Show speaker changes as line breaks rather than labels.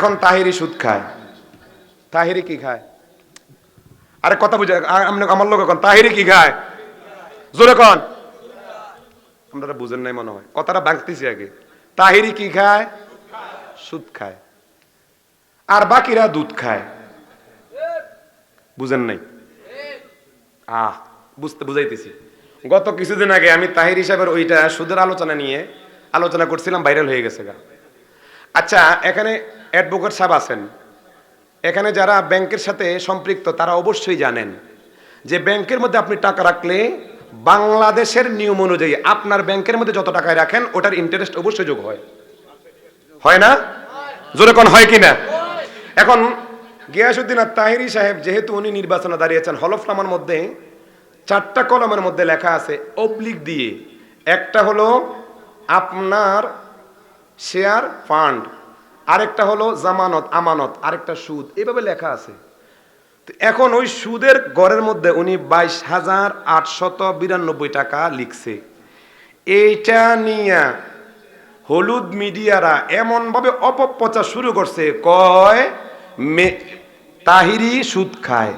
এখন তাহিরি সুদ খায়। তাহিরি কি খায়? আরে কথা বুঝে আমার লোক এখন তাহিরি কি খায়? জোরে কন। আপনারা বুঝেন নাই মনে হয়, কথাটা ভাঙতেছি আগে। তাহিরি কি খায়? সুদ খায়। আর বাকিরা দুধ খায়। বুঝেন নাই? বুঝাইতেছি। গত কিছুদিন আগে আমি তাহির হিসাবের ওইটা সুদের আলোচনা করছিলাম, ভাইরাল হয়ে গেছে গা। আচ্ছা, এখানে অ্যাডভোকেট সাহেব আছেন, এখানে যারা ব্যাংকের সাথে সম্পৃক্ত তারা অবশ্যই জানেন যে ব্যাংকের মধ্যে আপনি টাকা রাখলে বাংলাদেশের নিয়ম অনুযায়ী আপনার ব্যাংকের মধ্যে যত টাকায় রাখেন ওটার ইন্টারেস্ট অবশ্যই যোগ হয়। হয় না? জোরে কোন হয় কিনা? এখন গিয়াসউদ্দিন আত-তাহিরি সাহেব যেহেতু উনি নির্বাচনে দাঁড়িয়েছেন, হলফনামার মধ্যে 4টা কলমের মধ্যে লেখা আছে অবলিক দিয়ে। একটা হলো আপনার শেয়ার ফান্ড, আরেকটা হলো জামানত আমানত, আরেকটা সুদ, এভাবে লেখা আছে। এখন ওই সুদের ঘরের মধ্যে উনি 22,892 টাকা লিখছে। এইটা নিয়ে হলুদ মিডিয়ারা এমন ভাবে অপপ্রচার শুরু করছে, কয় তাহিরি সুদ খায়।